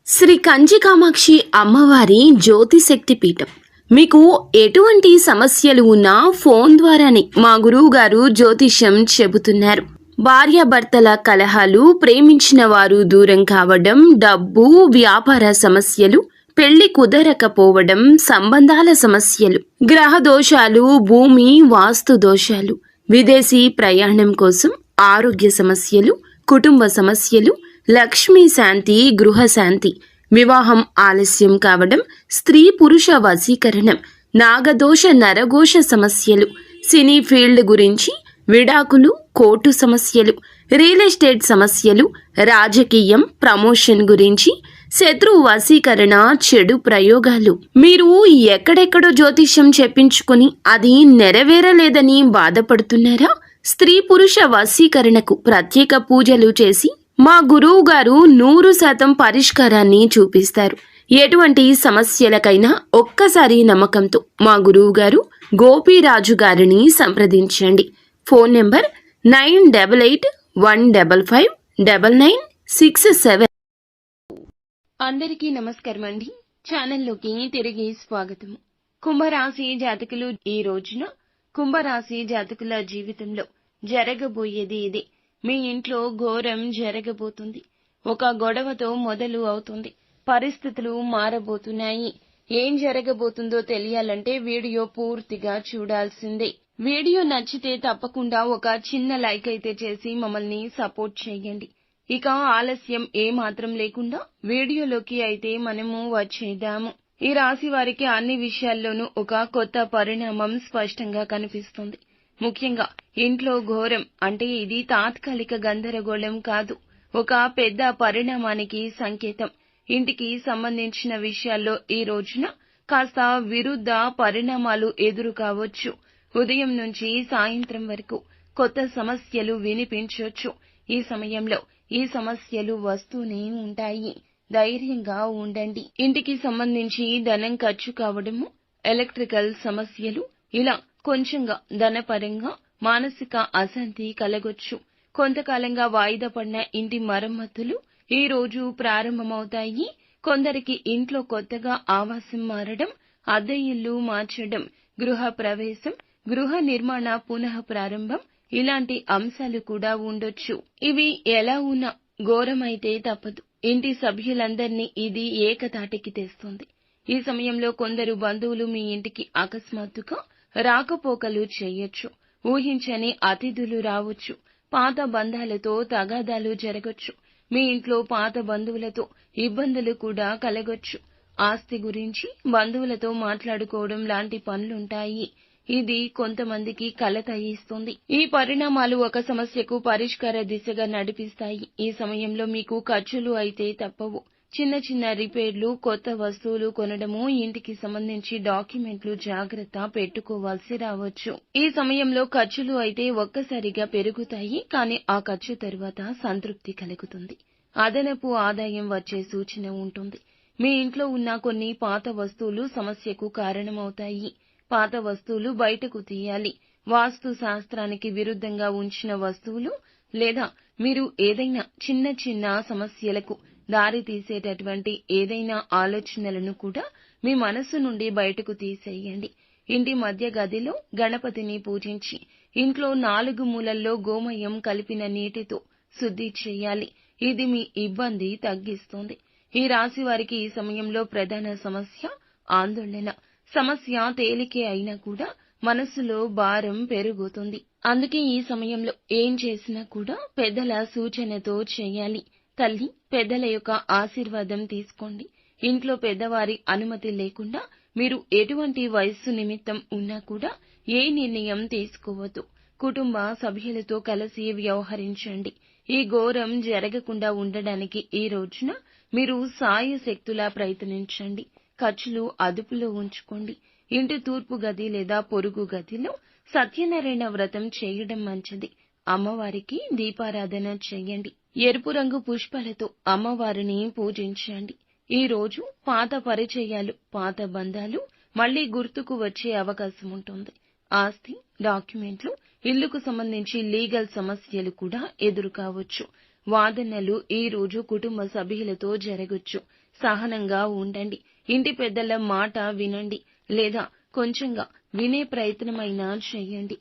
శ్రీ కంచి కామాక్షి అమ్మవారి జ్యోతిశక్తి పీఠం. మీకు ఎటువంటి సమస్యలు ఉన్నా ఫోన్ ద్వారానే మా గురువు గారు జ్యోతిష్యం చెబుతున్నారు. భార్యాభర్తల కలహాలు, ప్రేమించిన వారు దూరం కావడం, డబ్బు, వ్యాపార సమస్యలు, పెళ్లి కుదరకపోవడం, సంబంధాల సమస్యలు, గ్రహ దోషాలు, భూమి వాస్తు దోషాలు, విదేశీ ప్రయాణం కోసం, ఆరోగ్య సమస్యలు, కుటుంబ సమస్యలు, లక్ష్మీ శాంతి, గృహ శాంతి, వివాహం ఆలస్యం కావడం, స్త్రీ పురుష వశీకరణం, నాగదోష నరఘోష సమస్యలు, సినీ ఫీల్డ్ గురించి, విడాకులు, కోర్టు సమస్యలు, రియల్ ఎస్టేట్ సమస్యలు, రాజకీయం, ప్రమోషన్ గురించి, శత్రు వశీకరణ, చెడు ప్రయోగాలు. మీరు ఎక్కడెక్కడో జ్యోతిష్యం చెప్పించుకుని అది నెరవేరలేదని బాధపడుతున్నారా? స్త్రీ పురుష వశీకరణకు ప్రత్యేక పూజలు చేసి మా గురువు గారు 100% పరిష్కారాన్ని చూపిస్తారు. ఎటువంటి సమస్యలకైనా ఒక్కసారి నమ్మకంతో మా గురువు గారు గోపీరాజు గారిని సంప్రదించండి. Phone number 9881559967. అందరికీ నమస్కారం అండి. ఛానల్లోకి తిరిగి స్వాగతం. కుంభరాశి జాతకులు, ఈ రోజున కుంభరాశి జాతకుల జీవితంలో జరగబోయేది ఇదే. మీ ఇంట్లో ఘోరం జరగబోతుంది. ఒక గొడవతో మొదలు అవుతుంది. పరిస్థితులు మారబోతున్నాయి. ఏం జరగబోతుందో తెలియాలంటే వీడియో పూర్తిగా చూడాల్సిందే. వీడియో నచ్చితే తప్పకుండా ఒక చిన్న లైక్ అయితే చేసి మమ్మల్ని సపోర్ట్ చేయండి. ఇక ఆలస్యం ఏమాత్రం లేకుండా వీడియోలోకి అయితే మనము వచ్చేద్దాము. ఈ రాశి వారికి అన్ని విషయాల్లోనూ ఒక కొత్త పరిణామం స్పష్టంగా కనిపిస్తుంది. ముఖ్యంగా ఇంట్లో ఘోరం అంటే ఇది తాత్కాలిక గందరగోళం కాదు, ఒక పెద్ద పరిణామానికి సంకేతం. ఇంటికి సంబంధించిన విషయాల్లో ఈ రోజున కాస్త విరుద్ధ పరిణామాలు ఎదురు కావచ్చు. ఉదయం నుంచి సాయంత్రం వరకు కొత్త సమస్యలు వినిపించవచ్చు. ఈ సమయంలో ఈ సమస్యలు వస్తూనే ఉంటాయి. ధైర్యంగా ఉండండి. ఇంటికి సంబంధించి ధనం ఖర్చు కావడము, ఎలక్ట్రికల్ సమస్యలు, ఇలా కొంచెంగా ధనపరంగా మానసిక అశాంతి కలగొచ్చు. కొంతకాలంగా వాయిదా పడిన ఇంటి మరమ్మతులు ఈ రోజు ప్రారంభమవుతాయి. కొందరికి ఇంట్లో కొత్తగా ఆవాసం మారడం, అద్దె ఇల్లు మార్చడం, గృహ ప్రవేశం, గృహ నిర్మాణ పునః ప్రారంభం, ఇలాంటి అంశాలు కూడా ఉండొచ్చు. ఇవి ఎలా ఉన్నా ఘోరమైతే తప్పదు. ఇంటి సభ్యులందరినీ ఇది ఏకతాటికి తెస్తుంది. ఈ సమయంలో కొందరు బంధువులు మీ ఇంటికి అకస్మాత్తుగా రాకపోకలు చేయొచ్చు. ఊహించని అతిథులు రావచ్చు. పాత బంధాలతో తగాదాలు జరగొచ్చు. మీ ఇంట్లో పాత బంధువులతో ఇబ్బందులు కూడా కలగొచ్చు. ఆస్తి గురించి బంధువులతో మాట్లాడుకోవడం లాంటి పనులుంటాయి. ఇది కొంతమందికి కలత ఇస్తుంది. ఈ పరిణామాలు ఒక సమస్యకు పరిష్కార దిశగా నడిపిస్తాయి. ఈ సమయంలో మీకు ఖర్చులు అయితే తప్పవు. చిన్న చిన్న రిపేర్లు, కొత్త వస్తువులు కొనడము, ఇంటికి సంబంధించి డాక్యుమెంట్లు జాగ్రత్త పెట్టుకోవాల్సి రావచ్చు. ఈ సమయంలో ఖర్చులు అయితే ఒక్కసారిగా పెరుగుతాయి, కానీ ఆ ఖర్చు తరువాత సంతృప్తి కలుగుతుంది. అదనపు ఆదాయం వచ్చే సూచన ఉంటుంది. మీ ఇంట్లో ఉన్న కొన్ని పాత వస్తువులు సమస్యకు కారణమవుతాయి. పాత వస్తువులు బయటకు తీయాలి. వాస్తు శాస్త్రానికి విరుద్ధంగా ఉంచిన వస్తువులు లేదా మీరు ఏదైనా చిన్న చిన్న సమస్యలకు దారి తీసేటటువంటి ఏదైనా ఆలోచనలను కూడా మీ మనసు నుండి బయటకు తీసేయండి. ఇంటి మధ్య గదిలో గణపతిని పూజించి ఇంట్లో 4 మూలల్లో గోమయం కలిపిన నీటితో శుద్ధి చేయాలి. ఇది మీ ఇబ్బంది తగ్గిస్తుంది. ఈ రాశి వారికి ఈ సమయంలో ప్రధాన సమస్య ఆందోళన. సమస్య తేలికే అయినా కూడా మనసులో భారం పెరుగుతుంది. అందుకే ఈ సమయంలో ఏం చేసినా కూడా పెద్దల సూచనతో చేయాలి. తల్లి, పెద్దల యొక్క ఆశీర్వాదం తీసుకోండి. ఇంట్లో పెద్దవారి అనుమతి లేకుండా మీరు ఎటువంటి వయస్సు నిమిత్తం ఉన్నా కూడా ఏ నిర్ణయం తీసుకోవద్దు. కుటుంబ సభ్యులతో కలిసి వ్యవహరించండి. ఈ ఘోరం జరగకుండా ఉండడానికి ఈ రోజున మీరు సాయశక్తులా ప్రయత్నించండి. ఖర్చులు అదుపులో ఉంచుకోండి. ఇంటి తూర్పు గది లేదా పొరుగు గదిలో సత్యనారాయణ వ్రతం చేయడం మంచిది. అమ్మవారికి దీపారాధన చేయండి. ఎరుపు రంగు పుష్పాలతో అమ్మవారిని పూజించండి. ఈ రోజు పాత పరిచయాలు, పాత బంధాలు మళ్లీ గుర్తుకు వచ్చే అవకాశం ఉంటుంది. ఆస్తి, డాక్యుమెంట్లు, ఇల్లుకు సంబంధించి లీగల్ సమస్యలు కూడా ఎదురు కావచ్చు. వాదనలు ఈ రోజు కుటుంబ సభ్యులతో జరగొచ్చు. సహనంగా ఉండండి. ఇంటి పెద్దల మాట వినండి లేదా కొంచెంగా వినే ప్రయత్నమైనా చేయండి.